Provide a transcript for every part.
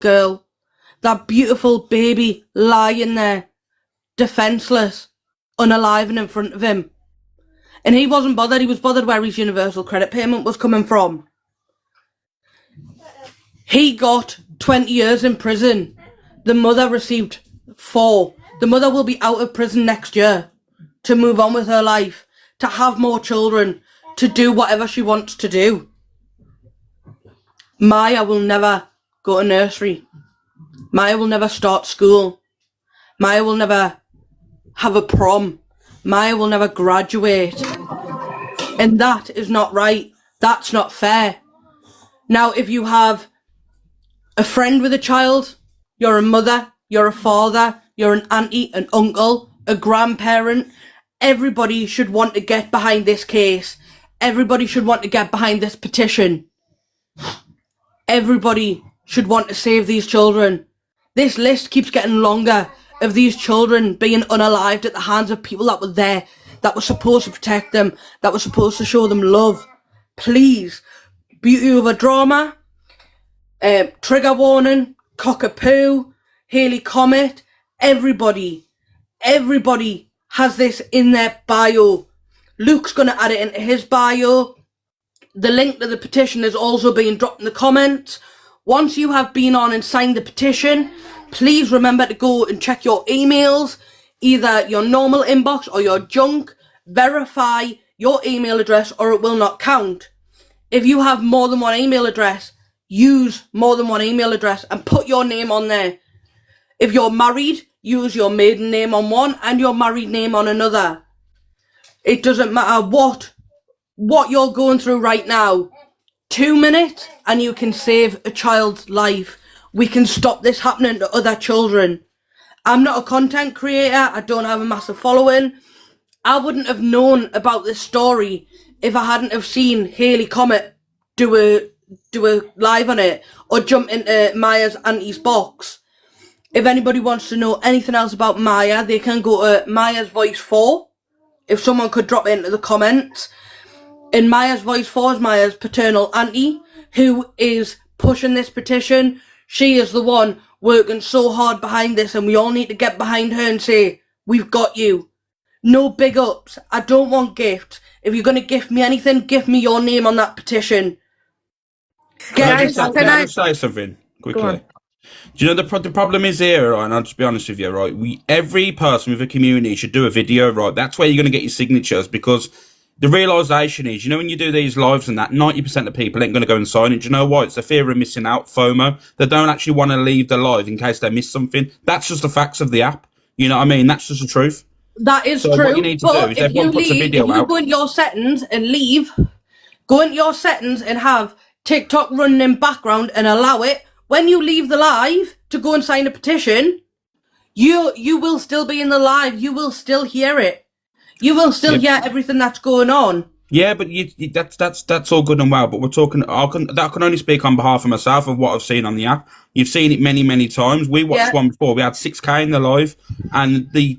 girl, that beautiful baby lying there, defenceless, unalive and in front of him. And he wasn't bothered. He was bothered where his universal credit payment was coming from. He got 20 years in prison. The mother received 4. The mother will be out of prison next year to move on with her life, to have more children, to do whatever she wants to do. Maya will never go to nursery. Maya will never start school. Maya will never have a prom. Maya will never graduate. And that is not right. That's not fair. Now, if you have a friend with a child, you're a mother, you're a father, you're an auntie, an uncle, a grandparent, everybody should want to get behind this case. Everybody should want to get behind this petition. Everybody should want to save these children. This list keeps getting longer of these children being unalived at the hands of people that were there, that were supposed to protect them, that were supposed to show them love. Please, Beauty Over Drama, Trigger Warning, Cockapoo, Haley Comet, everybody has this in their bio. Luke's going to add it into his bio. The link to the petition is also being dropped in the comments. Once you have been on and signed the petition, please remember to go and check your emails, either your normal inbox or your junk. Verify your email address or it will not count. If you have more than one email address, use more than one email address and put your name on there. If you're married, use your maiden name on one and your married name on another. It doesn't matter what you're going through right now. 2 minutes and you can save a child's life. We can stop this happening to other children. I'm not a content creator. I don't have a massive following. I wouldn't have known about this story if I hadn't have seen Haley Comet do a live on it or jump into Maya's auntie's box. If anybody wants to know anything else about Maya, they can go to Maya's Voice 4. If someone could drop it into the comments. And Maya's Voice 4 is Maya's paternal auntie who is pushing this petition. She is the one working so hard behind this and we all need to get behind her and say, we've got you. No big ups. I don't want gifts. If you're going to gift me anything, give me your name on that petition. Can I just say something quickly? Do you know the problem is here, right? And I'll just be honest with you, right? Every person with a community should do a video, right? That's where you're going to get your signatures, because the realisation is, you know, when you do these lives and that, 90% of people ain't going to go and sign it. Do you know why? It's the fear of missing out, FOMO. They don't actually want to leave the live in case they miss something. That's just the facts of the app. You know what I mean? That's just the truth. That is so true. What you need to do is everyone puts a video out. If you go into your settings and leave, go into your settings and have TikTok running in background and allow it. When you leave the live to go and sign a petition, you will still be in the live. You will still hear it. You will still hear everything that's going on. Yeah, but that's all good and well. But we're talking. That can only speak on behalf of myself of what I've seen on the app. You've seen it many times. We watched one before. We had 6K in the live, and the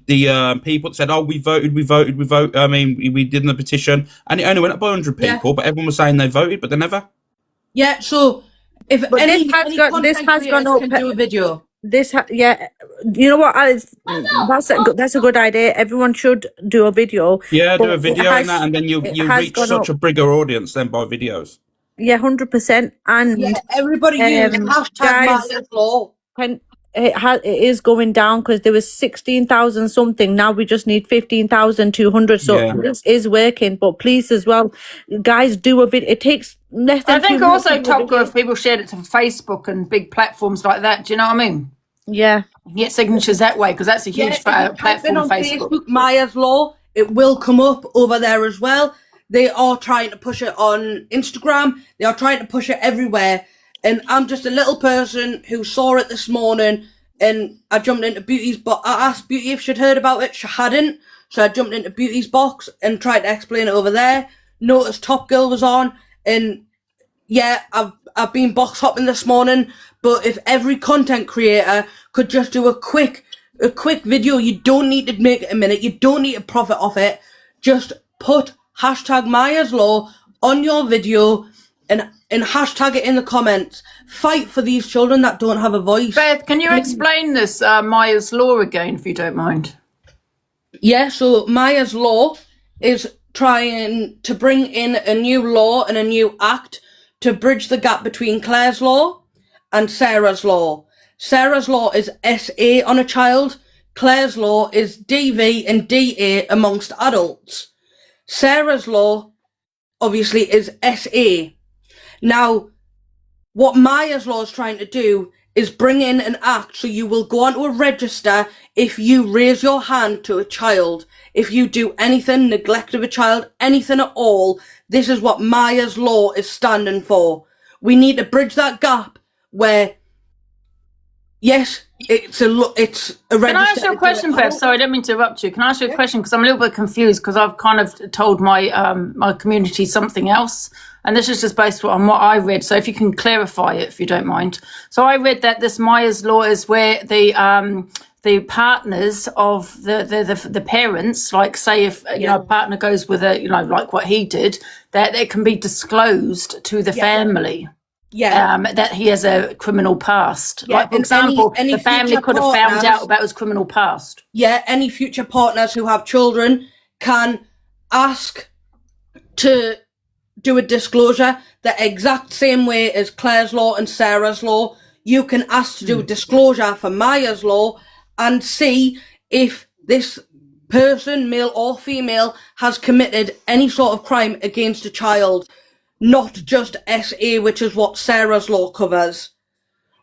people said, "Oh, we voted. I mean, we did the petition, and it only went up by 100 people. But everyone was saying they voted, but they never." Yeah. So if this has gone up, do a video. You know what, Alice? That's a good idea. Everyone should do a video. Yeah, do a video on that, and then you reach such a bigger audience then by videos. Yeah, 100%. And everybody use hashtag Maya's Law. It is going down because there was 16,000 something. Now we just need 15,200. So this is working. But please, as well, guys, do a video. It takes less than. I think also top good if people shared it to Facebook and big platforms like that. Do you know what I mean? Yeah. Get signatures that way because that's a huge platform on Facebook. Maya's Law. It will come up over there as well. They are trying to push it on Instagram. They are trying to push it everywhere. And I'm just a little person who saw it this morning and I jumped into Beauty's box. I asked Beauty if she'd heard about it. She hadn't. So I jumped into Beauty's box and tried to explain it over there. Noticed Top Girl was on. And yeah, I've been box hopping this morning. But if every content creator could just do a quick video, you don't need to make it a minute. You don't need to profit off it. Just put hashtag Maya's Law on your video and and hashtag it in the comments. Fight for these children that don't have a voice. Beth, can you explain this Myers Law again, if you don't mind? Yeah, so Myers Law is trying to bring in a new law and a new act to bridge the gap between Claire's law and Sarah's law. Sarah's law is SA on a child. Claire's law is DV and DA amongst adults. Sarah's law, obviously, is SA. Now, what Myers Law is trying to do is bring in an act so you will go onto a register if you raise your hand to a child, if you do anything, neglect of a child, anything at all. This is what Myers Law is standing for. We need to bridge that gap where, yes, it's a register. Can I ask you a question, Beth? Sorry, I don't mean to interrupt you. Can I ask you a question? Because I'm a little bit confused because I've kind of told my my community something else. And this is just based on what I read. So if you can clarify it, if you don't mind. So I read that this Myers Law is where the partners of the parents, like say if you know a partner goes with a like what he did, that it can be disclosed to the family. Yeah. That he has a criminal past. Yeah, Like, for and example, any the family future could have found partners- out about his criminal past. Yeah, any future partners who have children can ask to do a disclosure the exact same way as Claire's law and Sarah's law. You can ask to do a disclosure for Myers Law and see if this person, male or female, has committed any sort of crime against a child, not just SA, which is what Sarah's law covers.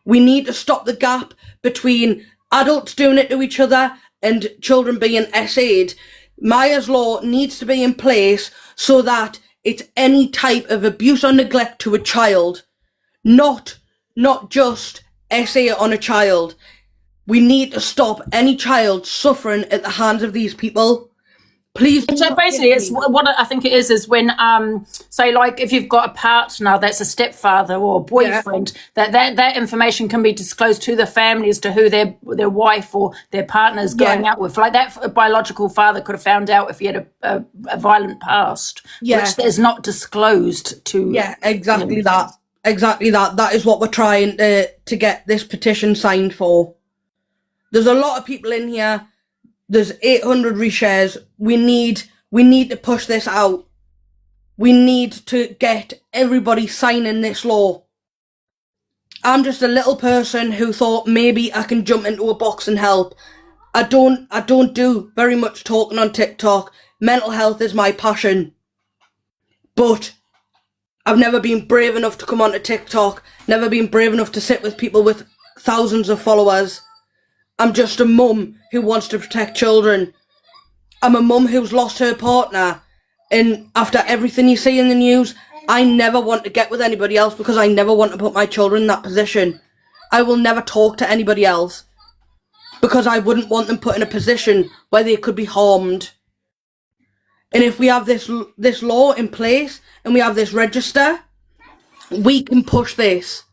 We need to stop the gap between adults doing it to each other and children being SA'd. Myers Law needs to be in place so that it's any type of abuse or neglect to a child, not just SA on a child. We need to stop any child suffering at the hands of these people. Please. So basically, it's what I think it is when, say, like if you've got a partner that's a stepfather or a boyfriend, that information can be disclosed to the family as to who their wife or their partner is going out with. Like that biological father could have found out if he had a violent past, which is not disclosed to. Yeah, exactly that. Exactly that. That is what we're trying to get this petition signed for. There's a lot of people in here. There's 800 reshares. We need to push this out. We need to get everybody signing this law. I'm just a little person who thought maybe I can jump into a box and help. I don't do very much talking on TikTok. Mental health is my passion. But I've never been brave enough to come onto TikTok, never been brave enough to sit with people with thousands of followers. I'm just a mum who wants to protect children. I'm a mum who's lost her partner. And after everything you see in the news, I never want to get with anybody else because I never want to put my children in that position. I will never talk to anybody else because I wouldn't want them put in a position where they could be harmed. And if we have this law in place and we have this register, we can push this.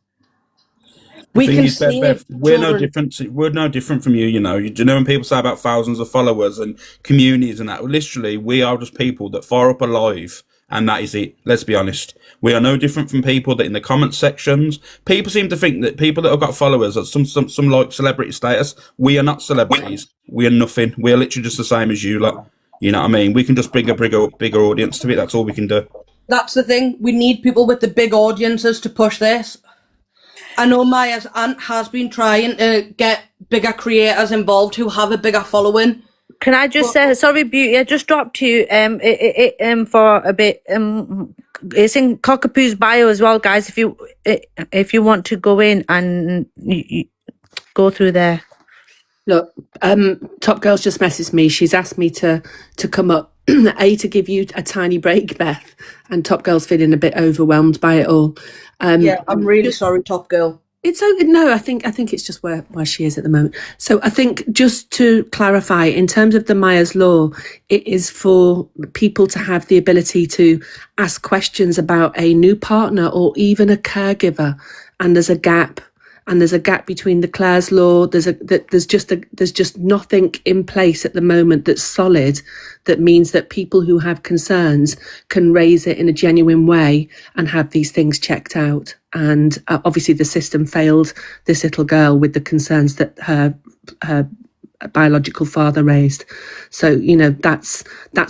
We can save Beth, we're no children. different. We're no different from you. You know. Do you know when people say about thousands of followers and communities and that? Literally, we are just people that fire up a live, and that is it. Let's be honest. We are no different from people that in the comment sections, people seem to think that people that have got followers are some like celebrity status. We are not celebrities. We are nothing. We are literally just the same as you. Like, you know what I mean? We can just bring a bigger audience to it. That's all we can do. That's the thing. We need people with the big audiences to push this. I know Maya's aunt has been trying to get bigger creators involved who have a bigger following. Can I just say, sorry, Beauty, I just dropped you for a bit. It's in Cockapoo's bio as well, guys. If you want to go in and you go through there. Look, Top Girl's just messaged me. She's asked me to come up, to give you a tiny break, Beth. And Top Girl's feeling a bit overwhelmed by it all. Yeah, I'm really sorry, Top Girl. It's no, I think it's just where she is at the moment. So I think just to clarify, in terms of the Myers Law, it is for people to have the ability to ask questions about a new partner or even a caregiver, and there's a gap. and there's a gap between the Clare's law. There's just nothing in place at the moment that's solid, that means that people who have concerns can raise it in a genuine way and have these things checked out. And obviously the system failed this little girl with the concerns that her biological father raised. So, you know, that's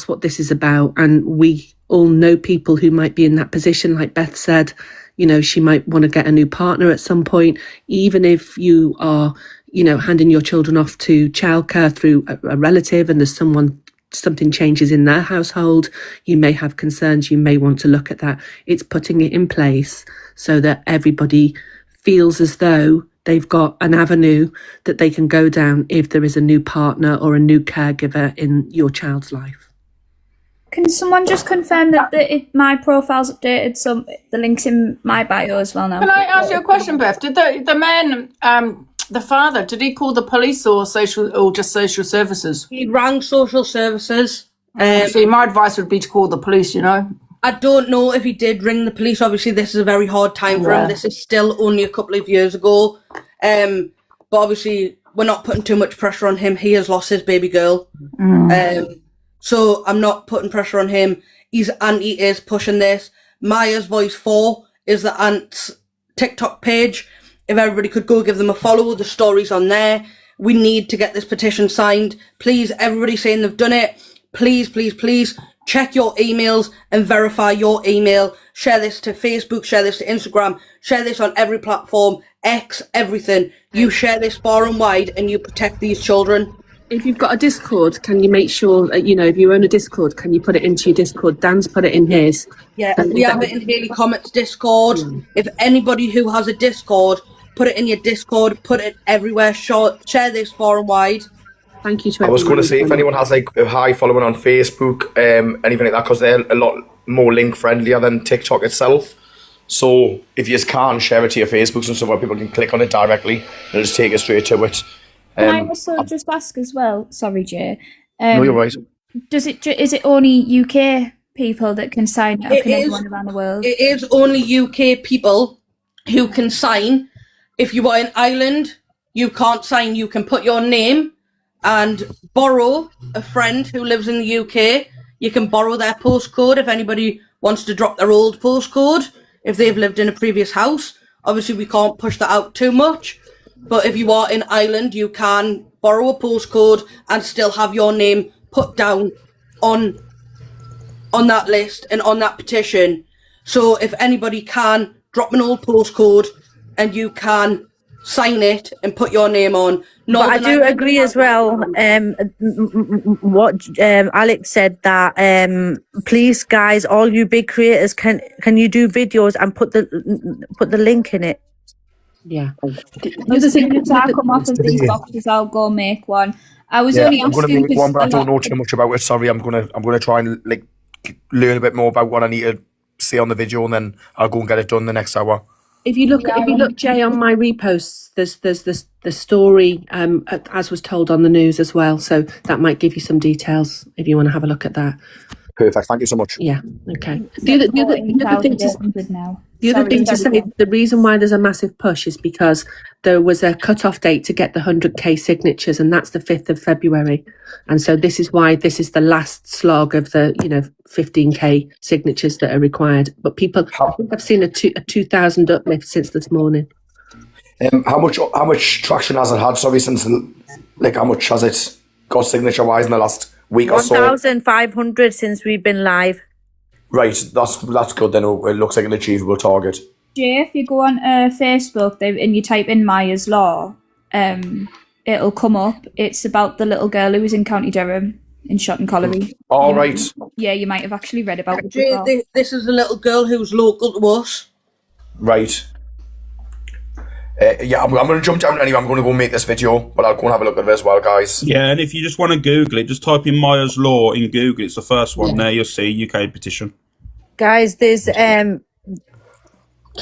what this is about. And we all know people who might be in that position. Like Beth said, you know, she might want to get a new partner at some point. Even if you are, you know, handing your children off to childcare through a relative and there's something changes in their household, you may have concerns, you may want to look at that. It's putting it in place so that everybody feels as though they've got an avenue that they can go down if there is a new partner or a new caregiver in your child's life. Can someone just confirm that my profile's updated? So the link's in my bio as well now. Can I ask you a question, Beth? Did the man, the father, did he call the police or just social services? He rang social services. See, my advice would be to call the police, you know. I don't know if he did ring the police. Obviously, this is a very hard time for him. This is still only a couple of years ago. But obviously, we're not putting too much pressure on him. He has lost his baby girl. So I'm not putting pressure on him. His auntie is pushing this. Maya's Voice 4 is the aunt's TikTok page. If everybody could go give them a follow, the story's on there. We need to get this petition signed. Please, everybody saying they've done it. Please, please, please. Check your emails and verify your email. Share this to Facebook, share this to Instagram, share this on every platform, X, everything. You share this far and wide and you protect these children. If you've got a Discord, can you make sure, you know, if you own a Discord, can you put it into your Discord? Dan's put it in his. Yeah, we have it in Hayley Comet's Discord. If anybody who has a Discord, put it in your Discord, put it everywhere, share this far and wide. Thank you to I was going to say, if anyone has like a high following on Facebook, anything like that, because they're a lot more link friendlier than TikTok itself. So if you just can share it to your Facebooks and stuff where people can click on it directly and just take it straight to it. Can I also just ask as well? Sorry, Jay. No, you're right. Is it only UK people that can sign it? Or can everyone around the world? It is only UK people who can sign. If you are in Ireland, you can't sign. You can put your name and borrow a friend who lives in the UK. You can borrow their postcode if anybody wants to drop their old postcode, if they've lived in a previous house. Obviously, we can't push that out too much. But if you are in Ireland, you can borrow a postcode and still have your name put down on that list and on that petition. So if anybody can drop an old postcode and you can sign it and put your name on. But I do agree as well. What Alex said, that please, guys, all you big creators, can you do videos and put the link in it? Yeah. As soon as I come off of these boxes, I'll go make one. I was only asking. I'm going to make one, but I don't know too much about it. Sorry, I'm going to try and like learn a bit more about what I need to say on the video, and then I'll go and get it done the next hour. If you look, Jay, on my reposts, there's the story as was told on the news as well. So that might give you some details if you want to have a look at that. Perfect. Thank you so much. Yeah. Okay. The other thing to say, the reason why there's a massive push is because there was a cut-off date to get the 100k signatures, and that's the 5th of February. And so this is why this is the last slog of the 15k signatures that are required. But people, I've seen a 2,000 uplift since this morning. How much traction has it had? Sorry, since how much has it got signature-wise in the last week or so? 1,500 since we've been live. Right, that's good then. It looks like an achievable target. Jay, if you go on Facebook and you type in Maya's Law, it'll come up. It's about the little girl who was in County Durham in Shotton Colliery. All right. Yeah, you might have actually read about it. Jay, this is a little girl who's local to us. Right. I'm going to jump down anyway. I'm going to go make this video, but I'll go and have a look at it as well, guys. Yeah, and if you just want to Google it, just type in Maya's Law in Google. It's the first one there. You'll see UK petition. Guys, there's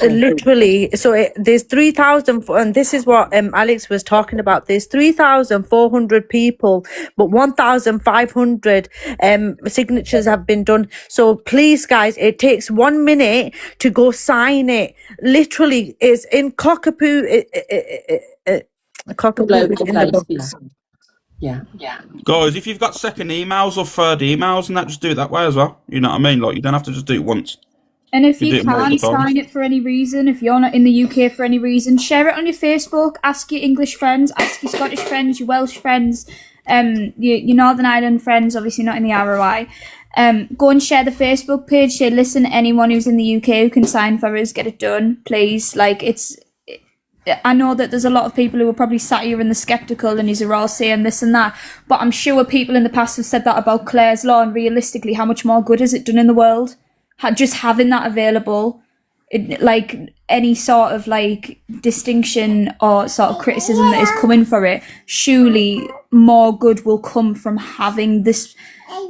Literally, so there's 3,000, and this is what Alex was talking about. There's 3,400 people, but 1,500 signatures have been done. So please, guys, it takes 1 minute to go sign it. Literally, it's in Cockapoo. Cockapoo is in the book. Yeah. Guys, if you've got second emails or third emails and that, just do it that way as well. You know what I mean? Like, you don't have to just do it once. And if You do you it multiple can't times. sign it for any reason, if you're not in the UK for any reason, share it on your Facebook. Ask your English friends, ask your Scottish friends, your Welsh friends, your Northern Ireland friends, obviously not in the ROI. Go and share the Facebook page. Say, listen, anyone who's in the UK who can sign for us, get it done, please. Like, I know that there's a lot of people who are probably sat here in the sceptical and are all saying this and that, but I'm sure people in the past have said that about Clare's Law, and realistically, how much more good has it done in the world? Just having that available, like any sort of like distinction or sort of criticism that is coming for it, surely more good will come from having this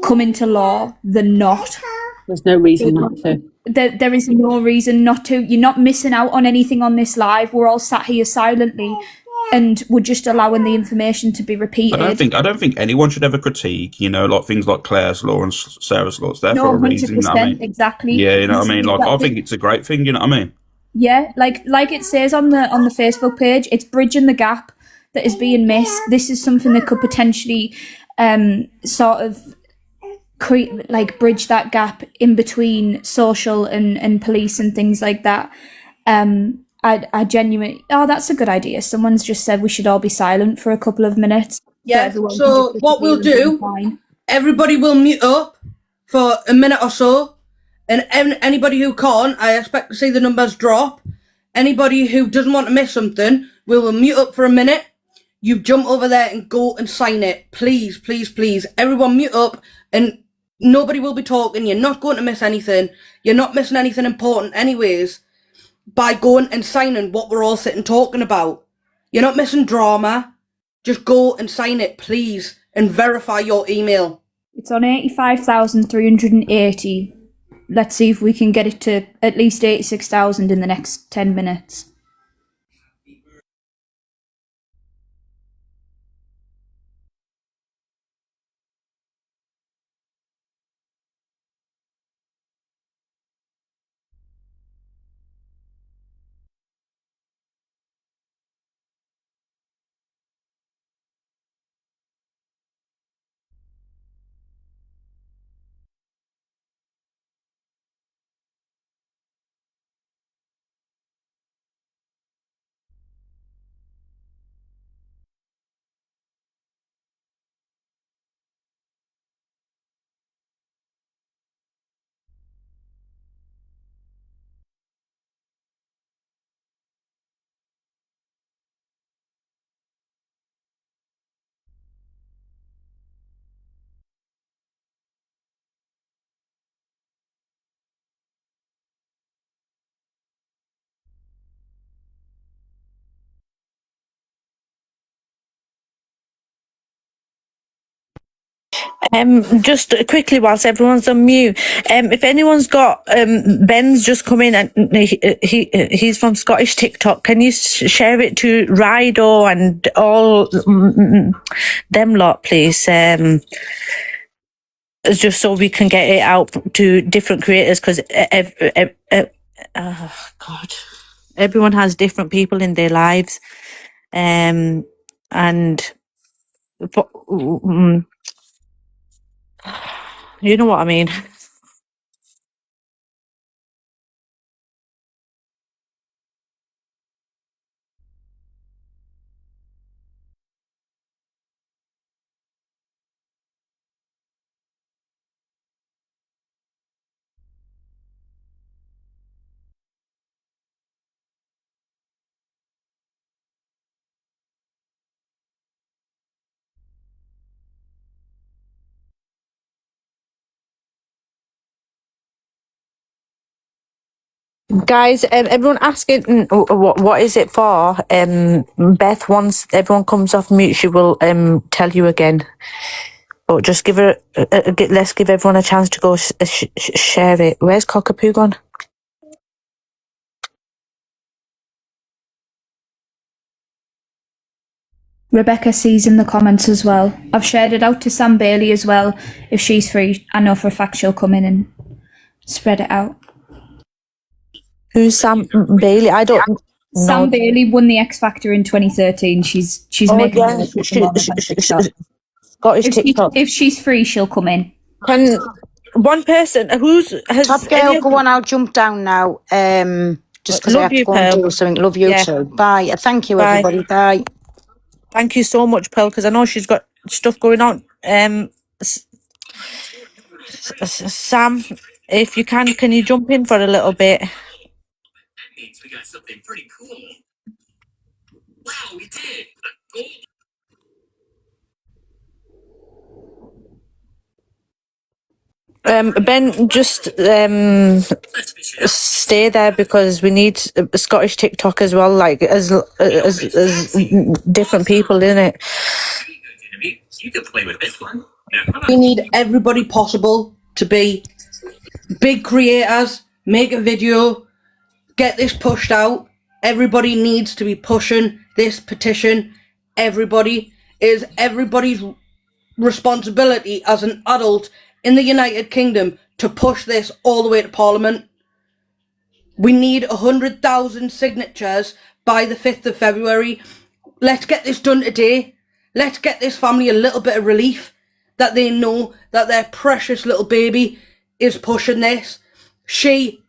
come into law than not. There's no reason not to. There is no reason not to. You're not missing out on anything on this live. We're all sat here silently, and we're just allowing the information to be repeated. I don't think anyone should ever critique, you know, like things like Claire's Law and Sarah's Law. It's there for a reason, you know what I mean? Exactly. Yeah, you know what I mean? Like, I think it's a great thing, you know what I mean? Yeah, like it says on the Facebook page, it's bridging the gap that is being missed. This is something that could potentially sort of create, like, bridge that gap in between social and police and things like that. I genuinely, that's a good idea. Someone's just said we should all be silent for a couple of minutes. Yeah, everyone can so just what we'll disappear and do, be fine. everybody will mute up for a minute or so, and anybody who can't, I expect to see the numbers drop. Anybody who doesn't want to miss something, we will mute up for a minute. You jump over there and go and sign it. Please, please, please. Everyone mute up, and nobody will be talking. You're not going to miss anything. You're not missing anything important anyways by going and signing what we're all sitting talking about. You're not missing drama. Just go and sign it, please, and verify your email. It's on 85,380. Let's see if we can get it to at least 86,000 in the next 10 minutes. Just quickly, whilst everyone's on mute, if anyone's got Ben's just come in and he's from Scottish TikTok. Can you share it to Rido and all them lot, please? Just so we can get it out to different creators, because God, everyone has different people in their lives, and. You know what I mean? Guys, everyone asking what is it for? Beth, once everyone comes off mute, she will tell you again. But just give her, let's give everyone a chance to go share it. Where's Cockapoo gone? Rebecca sees in the comments as well. I've shared it out to Sam Bailey as well. If she's free, I know for a fact she'll come in and spread it out. Who's Sam Bailey? I don't know. Sam Bailey won the X Factor in 2013. She's making Scottish TikTok. If she's free, she'll come in. Can one person has Top girl, go on, I'll jump down now. Just because I have to go and do something. Love you too. Bye. Thank you, everybody. Bye. Thank you so much, Pearl, because I know she's got stuff going on. Sam, if you can you jump in for a little bit? We got something pretty cool. Wow, we did. Ben, just stay there because we need Scottish TikTok as well, like as different people in it. You can play with this one. We need everybody possible to be big creators, make a video, get this pushed out. Everybody needs to be pushing this petition. Everybody's responsibility as an adult in the United Kingdom to push this all the way to Parliament. We need 100,000 signatures by the 5th of February. Let's get this done today. Let's get this family a little bit of relief that they know that their precious little baby is pushing this.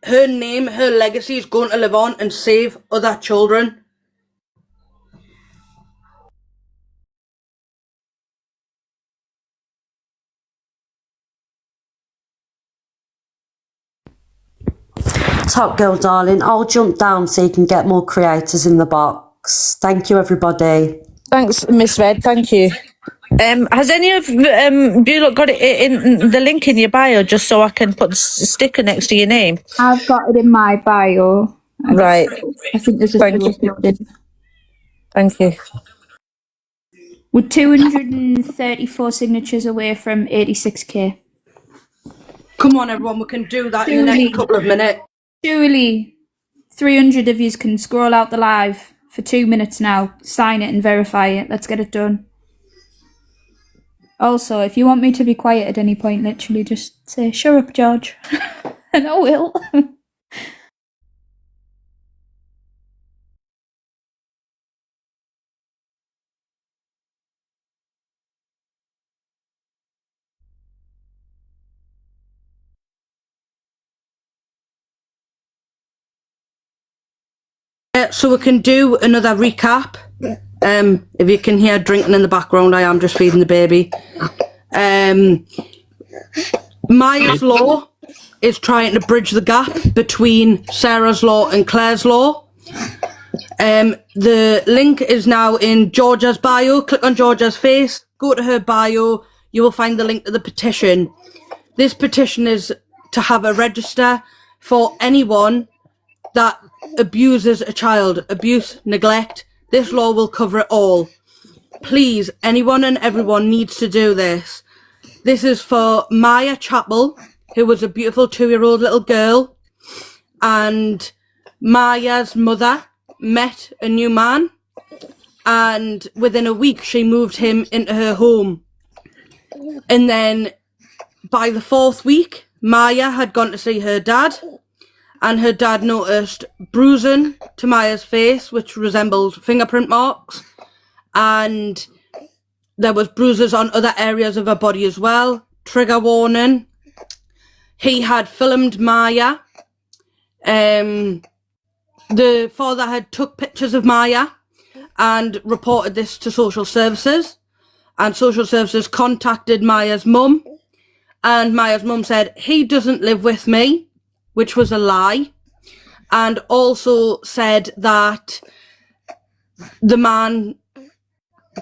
Her name, her legacy is going to live on and save other children. Top girl, darling. I'll jump down so you can get more creators in the box. Thank you, everybody. Thanks, Miss Red. Thank you. Has any of you got it in the link in your bio just so I can put the sticker next to your name? I've got it in my bio. Right. I think there's a uploaded. Thank you. We're 234 signatures away from 86k. Come on, everyone, we can do that in the next couple of minutes. Surely 300 of you can scroll out the live for 2 minutes now, sign it and verify it. Let's get it done. Also, if you want me to be quiet at any point, literally just say, "Shut up, George," and I will. So we can do another recap. If you can hear drinking in the background, I am just feeding the baby. Maya's law is trying to bridge the gap between Sarah's law and Claire's law. The link is now in Georgia's bio. Click on Georgia's face, go to her bio, you will find the link to the petition. This petition is to have a register for anyone that abuses a child, abuse, neglect. This law will cover it all. Please, anyone and everyone needs to do this. This is for Maya Chappell, who was a beautiful 2-year-old little girl, and Maya's mother met a new man, and within a week she moved him into her home. And then by the 4th week, Maya had gone to see her dad, and her dad noticed bruising to Maya's face, which resembled fingerprint marks, and there was bruises on other areas of her body as well. Trigger warning. He had filmed Maya. The father had took pictures of Maya and reported this to social services, and social services contacted Maya's mum, and Maya's mum said, "He doesn't live with me," which was a lie, and also said that the man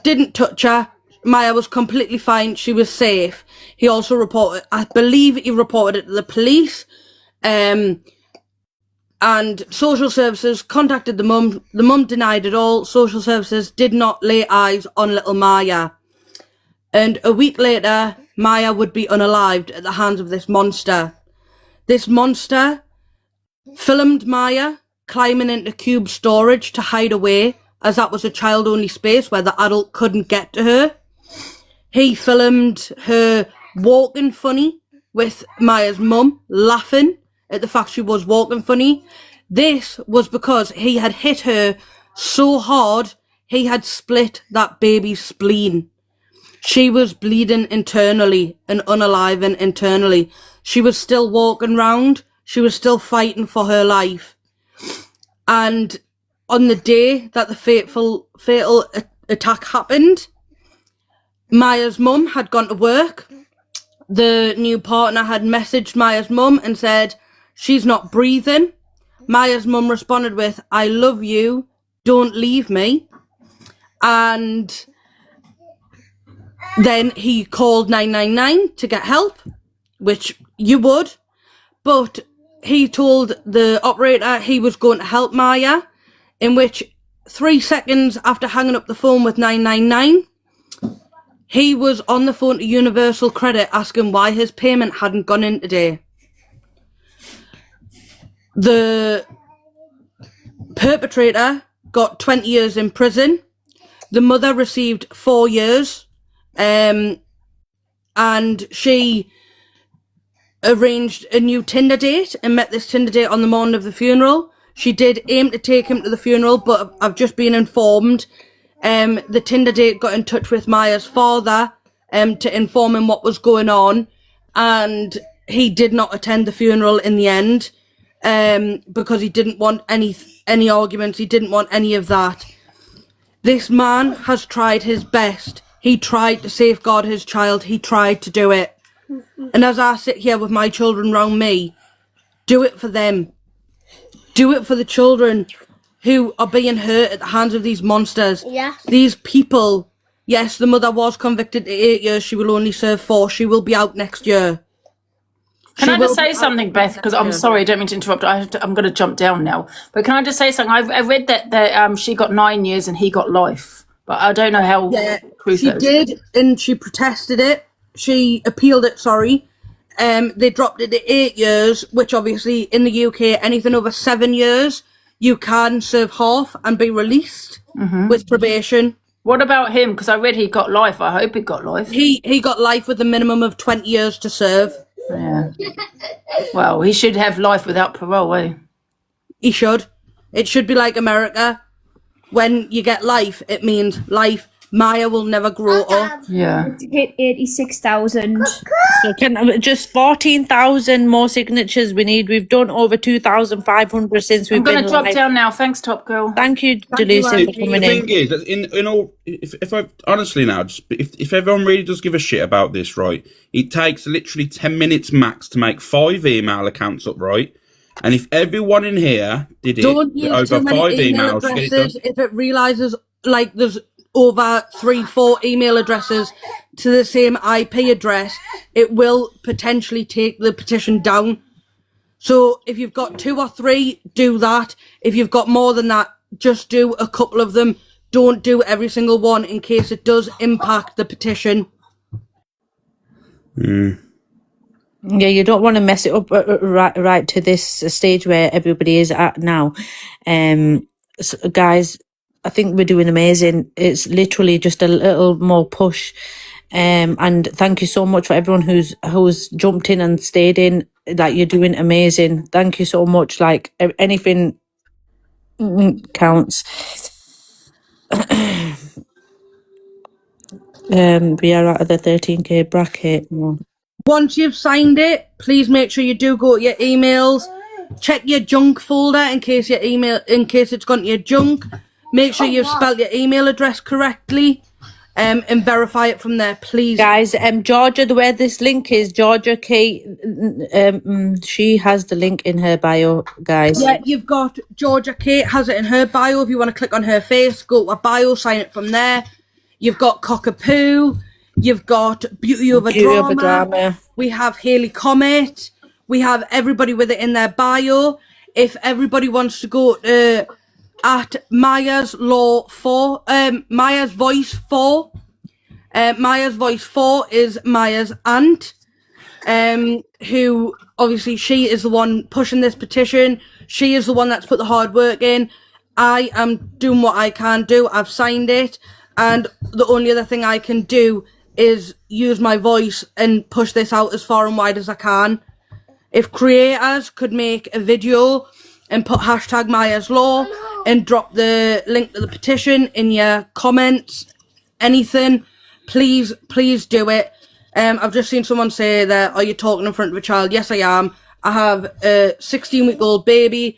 didn't touch her. Maya was completely fine. She was safe. He also reported, I believe he reported it to the police, and social services contacted the mum. The mum denied it all. Social services did not lay eyes on little Maya. And a week later, Maya would be unalived at the hands of this monster. This monster filmed Maya climbing into cube storage to hide away as that was a child-only space where the adult couldn't get to her. He filmed her walking funny with Maya's mum, laughing at the fact she was walking funny. This was because he had hit her so hard, he had split that baby's spleen. She was bleeding internally and unaliving internally. She was still walking round. She was still fighting for her life. And on the day that the fatal attack happened, Maya's mum had gone to work. The new partner had messaged Maya's mum and said, she's not breathing. Maya's mum responded with, I love you, don't leave me. And then he called 999 to get help, which you would. But he told the operator he was going to help Maya, in which 3 seconds after hanging up the phone with 999, he was on the phone to Universal Credit asking why his payment hadn't gone in today. The perpetrator got 20 years in prison. The mother received 4 years. And she arranged a new Tinder date and met this Tinder date on the morning of the funeral. She did aim to take him to the funeral, but I've just been informed the Tinder date got in touch with Maya's father to inform him what was going on, and he did not attend the funeral in the end because he didn't want any arguments. He didn't want any of that. This man has tried his best. He tried to safeguard his child. He tried to do it. And as I sit here with my children around me, do it for them. Do it for the children who are being hurt at the hands of these monsters. Yes. These people. Yes, the mother was convicted to 8 years. She will only serve 4. She will be out next year. Can I just say something, Beth? Because I'm sorry, I don't mean to interrupt. I'm going to jump down now. But can I just say something? I read that she got 9 years and he got life. But I don't know how true she did, and she protested it. She appealed it, sorry. They dropped it to 8 years, which obviously in the UK, anything over 7 years, you can serve half and be released with probation. What about him? Because I read he got life. I hope he got life. He got life with a minimum of 20 years to serve. Yeah. Well, he should have life without parole, eh? He should. It should be like America. When you get life, it means life. Maya will never grow up. Yeah. Hit 86,000. So just 14,000 more signatures we need. We've done over 2,500 since we've been I'm going to drop live. down now. Thanks, Top Girl. Thank you, Delucia, for coming The in. thing is, in all, if I honestly now, just if everyone really does give a shit about this, right? It takes literally 10 minutes max to make 5 email accounts up, right? And if everyone in here did it, don't use over too many 5 email emails, addresses if it realizes like there's over 3-4 email addresses to the same IP address, it will potentially take the petition down. So if you've got 2 or 3, do that. If you've got more than that, just do a couple of them. Don't do every single one in case it does impact the petition. Yeah, you don't want to mess it up right to this stage where everybody is at now. So guys, I think we're doing amazing. It's literally just a little more push. And thank you so much for everyone who's jumped in and stayed in. Like, you're doing amazing. Thank you so much. Like, anything counts. We are out of the 13k bracket. Once you've signed it, please make sure you do go to your emails. Check your junk folder in case it's gone to your junk. Make sure you've spelled your email address correctly, and verify it from there, please. Guys, Georgia, where this link is, Georgia K, she has the link in her bio, guys. Yeah, you've got Georgia Kate has it in her bio. If you want to click on her face, go to her bio, sign it from there. You've got Cockapoo. You've got Beauty Over Drama. We have Haley Comet. We have everybody with it in their bio. If everybody wants to go at Maya's Law 4, Maya's Voice 4. Maya's Voice 4 is Maya's aunt, who obviously she is the one pushing this petition. She is the one that's put the hard work in. I am doing what I can do. I've signed it, and the only other thing I can do is use my voice and push this out as far and wide as I can. If creators could make a video and put hashtag Maya's Law and drop the link to the petition in your comments, anything, please do it. I've just seen someone say that, are you talking in front of a child? Yes, I am. I have a 16-week-old baby